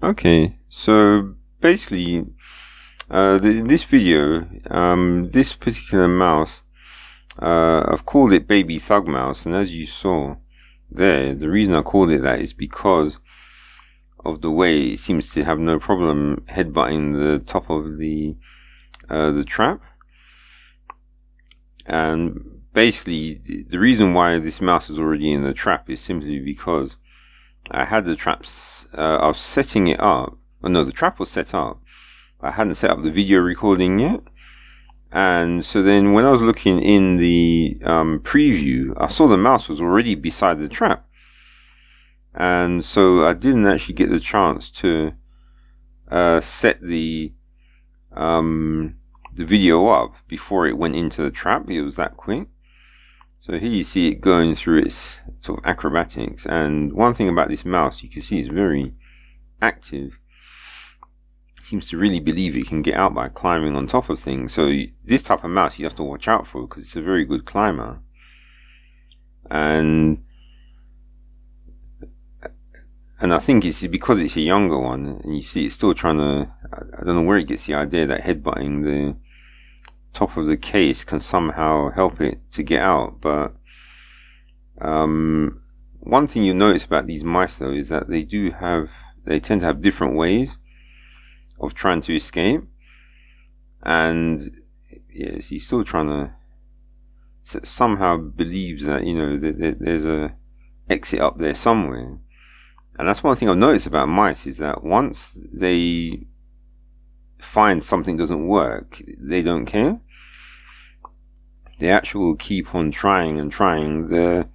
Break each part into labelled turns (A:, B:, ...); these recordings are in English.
A: Okay, so basically, in this video, this particular mouse, I've called it Baby Thug Mouse, and as you saw there, the reason I called it that is because of the way it seems to have no problem headbutting the top of the trap. And basically, the reason why this mouse is already in the trap is simply because I had the traps, I was setting it up. Oh no, the trap was set up. I hadn't set up the video recording yet. And so then when I was looking in the preview, I saw the mouse was already beside the trap. And so I didn't actually get the chance to set the video up before it went into the trap. It was that quick. So here you see it going through its sort of acrobatics. And one thing about this mouse, you can see it's very active. It seems to really believe it can get out by climbing on top of things. So this type of mouse you have to watch out for because it's a very good climber. And I think it's because it's a younger one, and you see it's still trying to, I don't know where it gets the idea that headbutting the top of the case can somehow help it to get out. But one thing you'll notice about these mice though is that they tend to have different ways of trying to escape. And yes, he's still trying to somehow believes that, you know, there's a exit up there somewhere. And that's one thing I've noticed about mice is that once they find something doesn't work, they don't care. They actually will keep on trying and trying the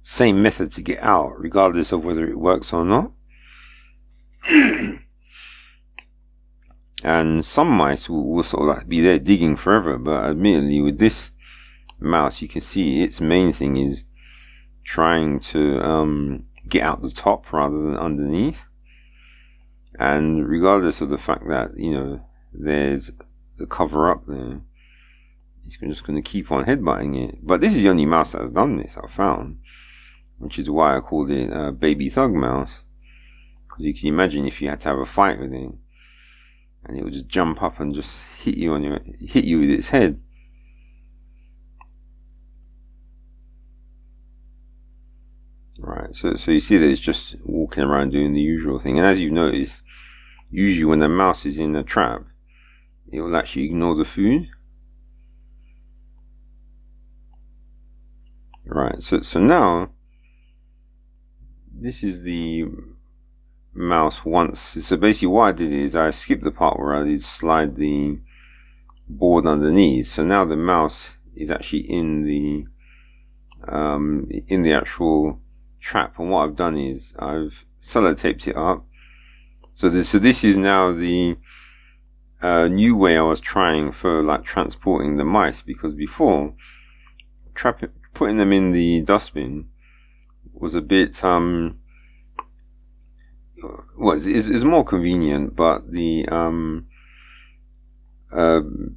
A: same method to get out, regardless of whether it works or not. And some mice will sort of like be there digging forever, but admittedly with this mouse, you can see its main thing is trying to get out the top rather than underneath. And regardless of the fact that, you know, there's the cover up there, he's just going to keep on headbutting it. But this is the only mouse that has done this, I've found, which is why I called it Baby Thug Mouse. Because you can imagine if you had to have a fight with it, and it would just jump up and just hit you with its head. Right, so you see that it's just walking around doing the usual thing. And as you've noticed, usually when the mouse is in a trap, it will actually ignore the food. Right, so now, this is the mouse once. So basically what I did is I skipped the part where I did slide the board underneath. So now the mouse is actually in the actual trap, and what I've done is I've sellotaped it up. So this is now the new way I was trying for like transporting the mice, because before putting them in the dustbin was a bit is more convenient, but the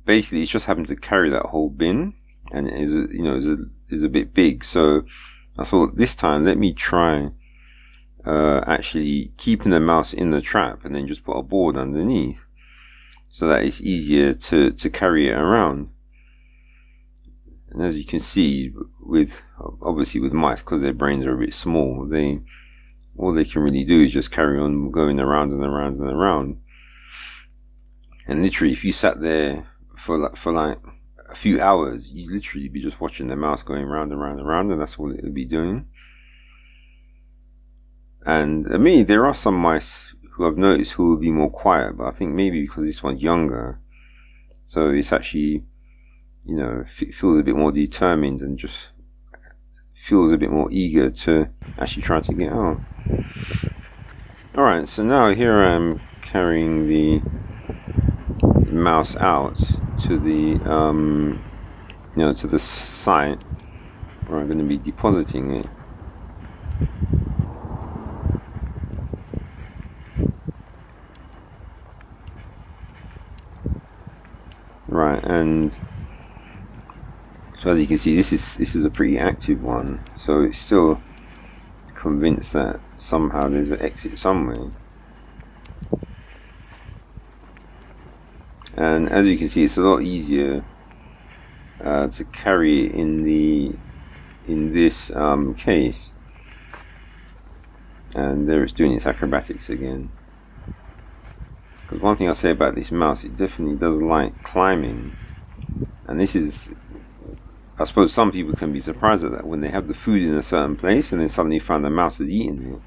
A: basically it's just having to carry that whole bin, and it is, you know, is a bit big. So I thought this time let me try actually keeping the mouse in the trap and then just put a board underneath so that it's easier to carry it around. And as you can see, obviously with mice, because their brains are a bit small, all they can really do is just carry on going around and around and around. And literally, if you sat there for like a few hours, you'd literally be just watching the mouse going round and round and round, and that's all it would be doing. And I mean, there are some mice who I've noticed who will be more quiet, but I think maybe because this one's younger, so it's actually, you know, feels a bit more determined and just feels a bit more eager to actually try to get out. Alright, so now here I am carrying the mouse out to the to the site where I'm going to be depositing it. Right, and so as you can see, this is a pretty active one, so it's still convinced that somehow there's an exit somewhere. And as you can see, it's a lot easier to carry it in this case. And there it's doing its acrobatics again. Because one thing I say about this mouse, it definitely does like climbing. And this is, I suppose some people can be surprised at that when they have the food in a certain place and then suddenly find the mouse is eating it.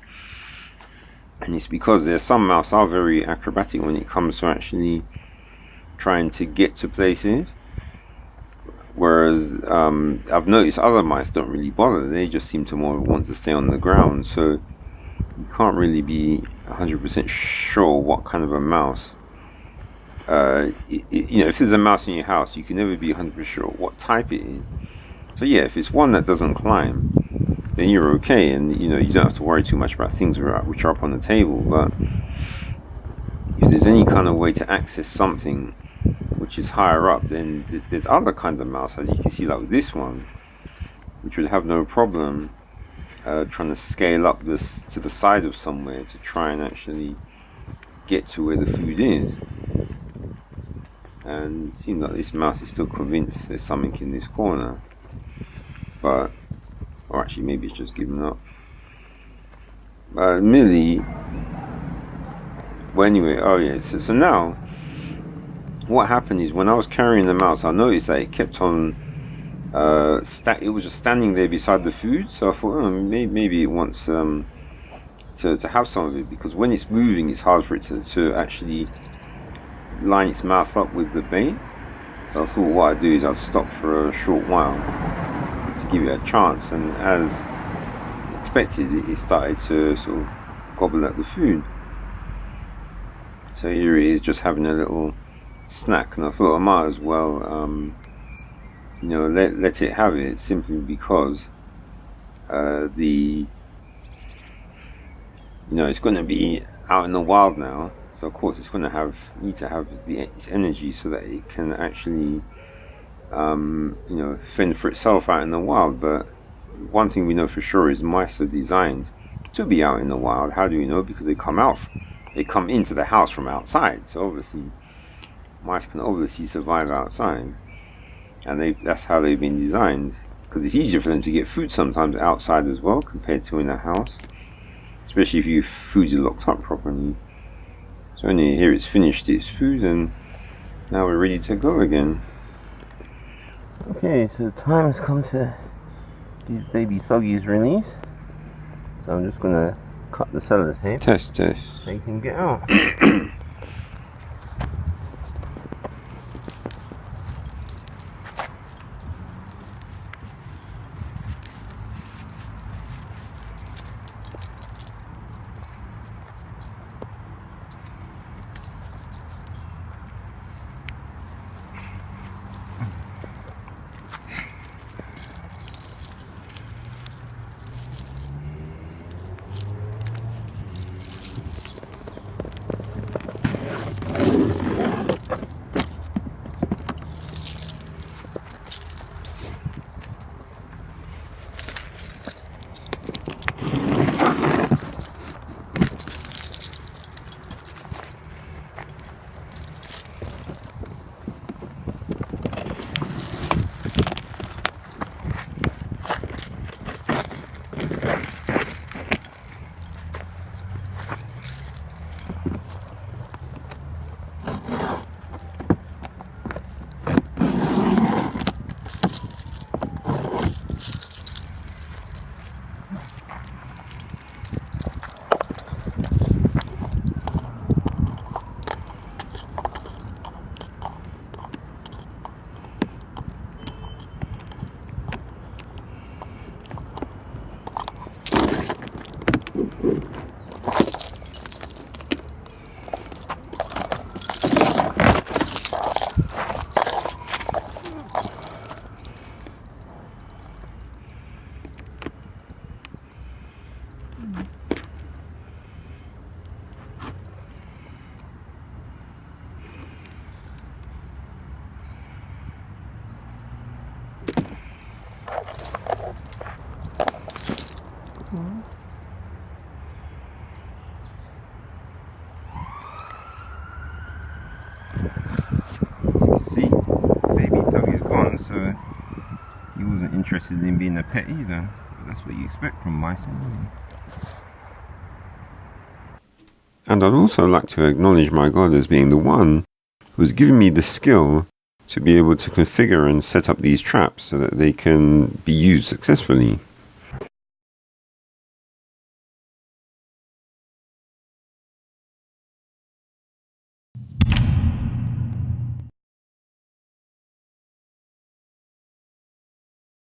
A: And it's because there's some mouse are very acrobatic when it comes to actually trying to get to places. Whereas I've noticed other mice don't really bother. They just seem to more want to stay on the ground. So you can't really be 100% sure what kind of a mouse. You know, if there's a mouse in your house, you can never be 100% sure what type it is. So yeah, if it's one that doesn't climb, then you're okay, and you know you don't have to worry too much about things which are up on the table. But if there's any kind of way to access something which is higher up, then there's other kinds of mouse, as you can see, like this one, which would have no problem trying to scale up this to the side of somewhere to try and actually get to where the food is. And it seems like this mouse is still convinced there's something in this corner, but, or actually maybe it's just given up. Merely, well anyway, oh yeah, so now what happened is when I was carrying the mouse, I noticed that it kept on it was just standing there beside the food. So I thought, oh, maybe it wants to have some of it, because when it's moving it's hard for it to actually line its mouth up with the bait. So I thought what I'd do is I'd stop for a short while to give it a chance, and as expected it started to sort of gobble at the food. So here it is, just having a little snack, and I thought I might as well you know, let it have it, simply because you know, it's going to be out in the wild now, so of course it's going to need to have its energy so that it can actually you know, fend for itself out in the wild. But one thing we know for sure is mice are designed to be out in the wild. How do we know? Because they come into the house from outside, so obviously mice can obviously survive outside, and that's how they've been designed, because it's easier for them to get food sometimes outside as well compared to in a house, especially if your food is locked up properly. So anyway, here it's finished its food, and now we're ready to go again. Okay, so the time has come to these baby thuggies release. So I'm just gonna cut the seller's head. Test. So you can get out. interested in being a pet either. That's what you expect from mice. And I'd also like to acknowledge my God as being the one who's given me the skill to be able to configure and set up these traps so that they can be used successfully.